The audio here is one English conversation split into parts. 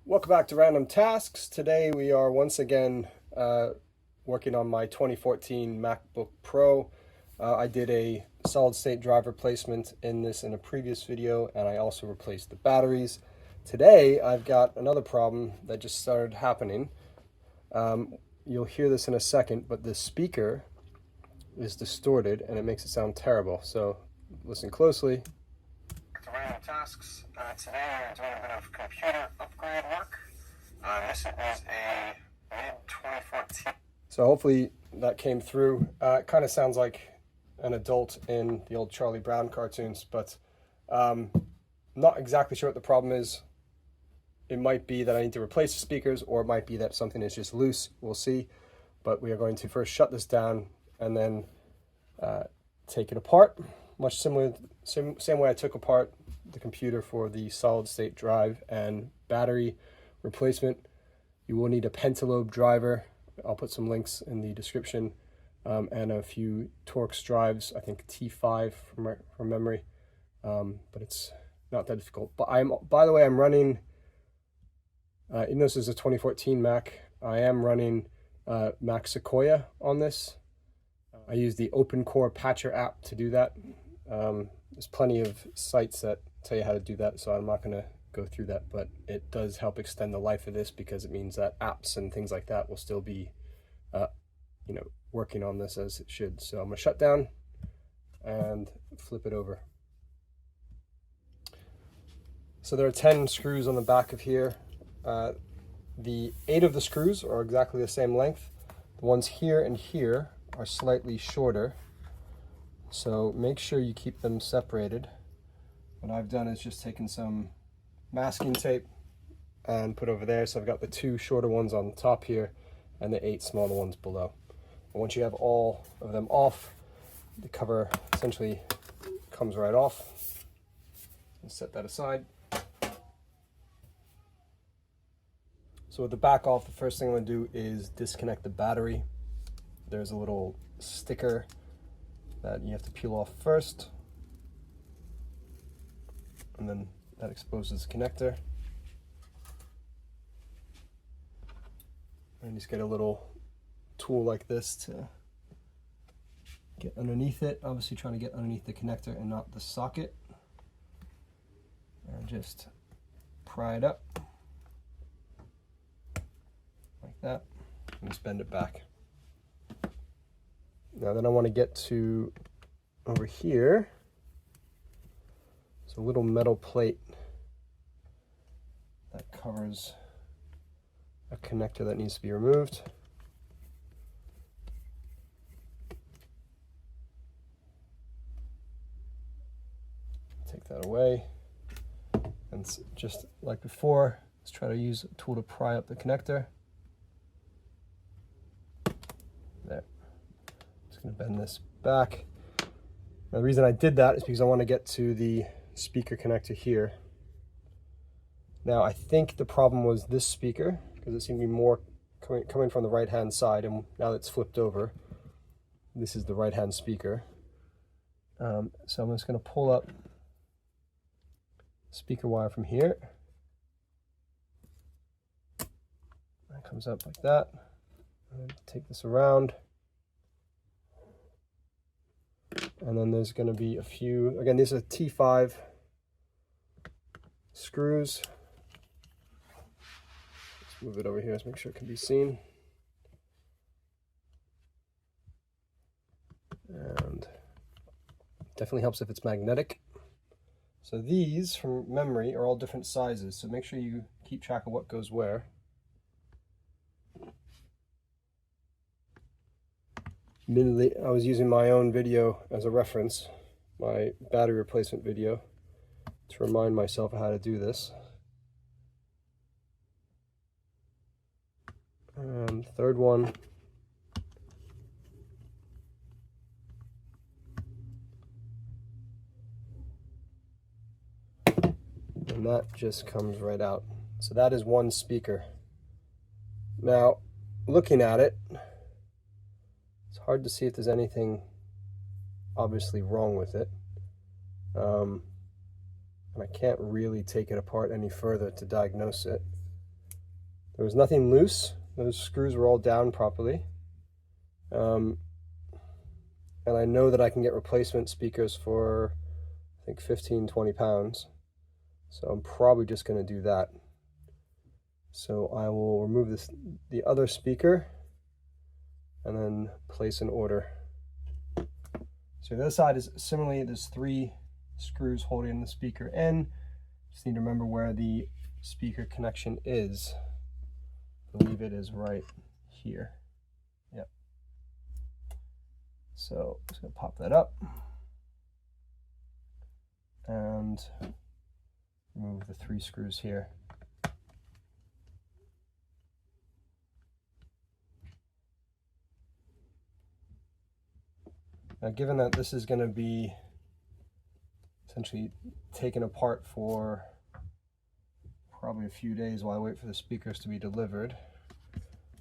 Welcome back to Random Tasks. Today we are once again working on my 2014 MacBook Pro. I did a solid state drive replacement in this in a previous video, and I also replaced the batteries. Today I've got another problem that just started happening. You'll hear this in a second, but the speaker is distorted and it makes it sound terrible. So listen closely. Random Tasks. Today I'm doing a bit of computer upgrade work. This is a mid-2014. So hopefully that came through. It kind of sounds like an adult in the old Charlie Brown cartoons, but not exactly sure what the problem is. It might be that I need to replace the speakers, or it might be that something is just loose. We'll see. But we are going to first shut this down and then take it apart. Much similar, same way I took apart the computer for the solid state drive and battery replacement. You will need a Pentalobe driver. I'll put some links in the description, and a few Torx drives, I think T5 from memory, but it's not that difficult. But by the way, I'm running, even though this is a 2014 Mac, I am running Mac Sequoia on this. I use the OpenCore Patcher app to do that. There's plenty of sites that tell you how to do that, so I'm not going to go through that, but it does help extend the life of this because it means that apps and things like that will still be working on this as it should. So I'm going to shut down and flip it over. So there are 10 screws on the back of here. The 8 of the screws are exactly the same length. The ones here and here are slightly shorter, so make sure you keep them separated. What I've done is just taken some masking tape and put over there, so I've got the 2 shorter ones on the top here and the 8 smaller ones below. And once you have all of them off, the cover essentially comes right off. And set that aside. So with the back off, the first thing I'm going to do is disconnect the battery. There's a little sticker that you have to peel off first, and then that exposes the connector. And just get a little tool like this to get underneath it. Obviously trying to get underneath the connector and not the socket. And just pry it up like that and just bend it back. Now then I want to get to over here. It's a little metal plate that covers a connector that needs to be removed. Take that away. And just like before, let's try to use a tool to pry up the connector. There. Just going to bend this back. Now, the reason I did that is because I want to get to the speaker connector here. Now I think the problem was this speaker, because it seemed to be more coming from the right hand side, and now that it's flipped over, this is the right hand speaker. So I'm just going to pull up speaker wire from here. That comes up like that. And take this around. And then there's going to be a few, again, these are T5 screws. Let's move it over here to make sure it can be seen. And definitely helps if it's magnetic. So these, from memory, are all different sizes, so make sure you keep track of what goes where. Admittedly, I was using my own video as a reference, my battery replacement video, to remind myself of how to do this. And third one. And that just comes right out. So that is one speaker. Now, looking at it, it's hard to see if there's anything obviously wrong with it. And I can't really take it apart any further to diagnose it. There was nothing loose. Those screws were all down properly. And I know that I can get replacement speakers for, I think, 15, 20 pounds. So I'm probably just going to do that. So I will remove the other speaker and then place an order. So the other side is similarly, there's 3 screws holding the speaker in. Just need to remember where the speaker connection is. I believe it is right here. Yep. So I'm just going to pop that up and remove the 3 screws here. Now, given that this is going to be essentially taken apart for probably a few days while I wait for the speakers to be delivered,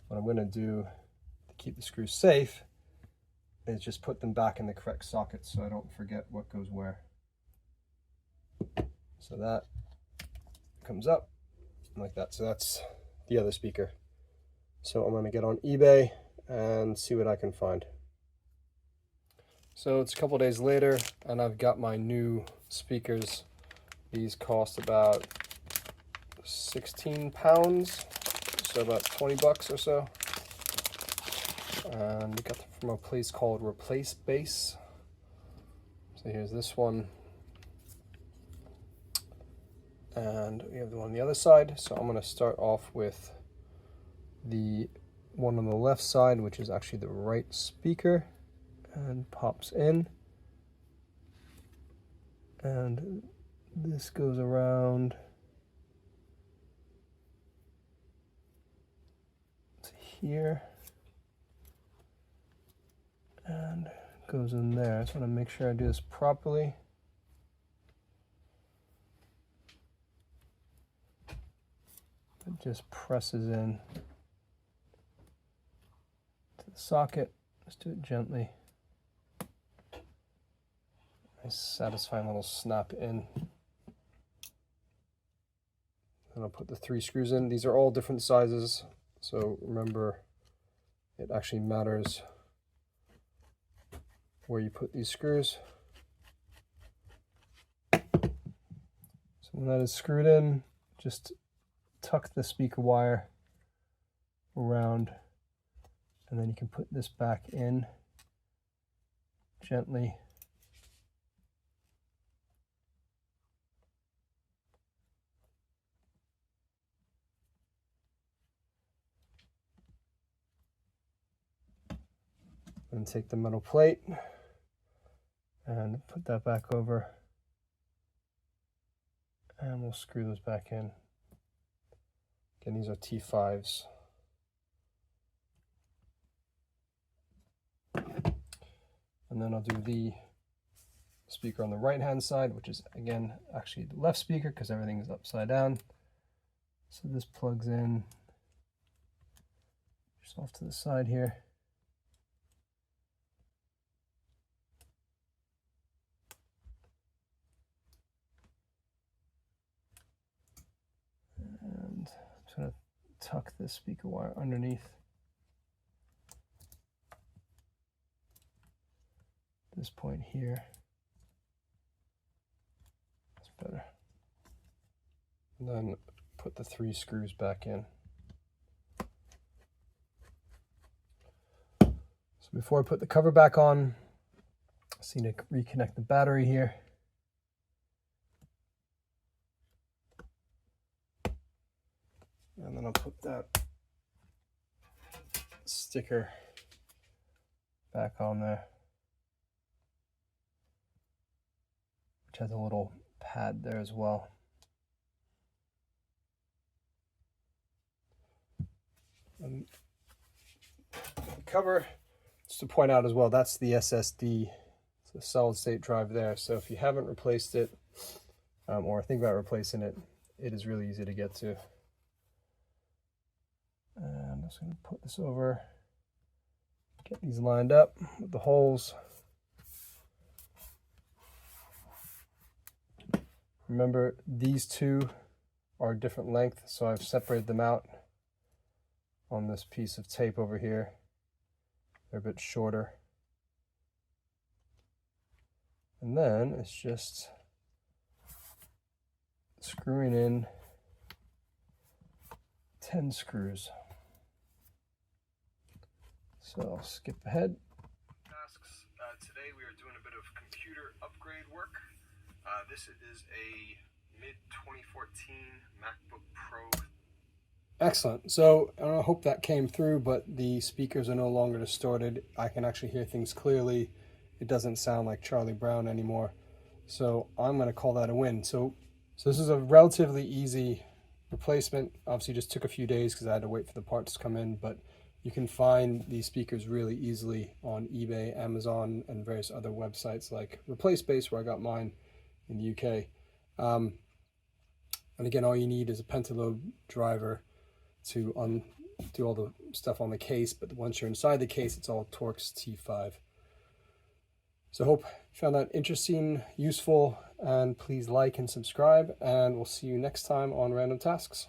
what I'm going to do to keep the screws safe is just put them back in the correct sockets so I don't forget what goes where. So that comes up like that. So that's the other speaker. So I'm going to get on eBay and see what I can find. So it's a couple days later and I've got my new speakers. These cost about 16 pounds, so about 20 bucks or so. And we got them from a place called Replace Base. So here's this one. And we have the one on the other side. So I'm going to start off with the one on the left side, which is actually the right speaker, and pops in. And this goes around to here and goes in there. I just want to make sure I do this properly. It just presses in to the socket. Let's do it gently. Nice satisfying little snap in. And I'll put the 3 screws in. These are all different sizes, so remember it actually matters where you put these screws. So when that is screwed in, just tuck the speaker wire around, and then you can put this back in gently. And take the metal plate and put that back over, and we'll screw those back in. Again, these are T5s. And then I'll do the speaker on the right hand side, which is again actually the left speaker because everything is upside down. So this plugs in just off to the side here. And I'm just going to tuck this speaker wire underneath this point here. That's better. And then put the 3 screws back in. So before I put the cover back on, I just need to reconnect the battery here. And then I'll put that sticker back on there, which has a little pad there as well. And the cover, just to point out as well, that's the SSD. It's a solid state drive there. So if you haven't replaced it, or think about replacing it, it is really easy to get to. And I'm just going to put this over, get these lined up with the holes. Remember, these 2 are different length, so I've separated them out on this piece of tape over here. They're a bit shorter. And then it's just screwing in 10 screws. So I'll skip ahead. Tasks. Today we are doing a bit of computer upgrade work. This is a mid-2014 MacBook Pro. Excellent. So I hope that came through, but the speakers are no longer distorted. I can actually hear things clearly. It doesn't sound like Charlie Brown anymore. So I'm going to call that a win. So this is a relatively easy replacement. Obviously just took a few days because I had to wait for the parts to come in, but you can find these speakers really easily on eBay, Amazon, and various other websites like ReplaceBase, where I got mine in the UK. And again, all you need is a Pentalobe driver to do all the stuff on the case, but once you're inside the case, it's all Torx T5. So I hope you found that interesting, useful, and please like and subscribe, and we'll see you next time on Random Tasks.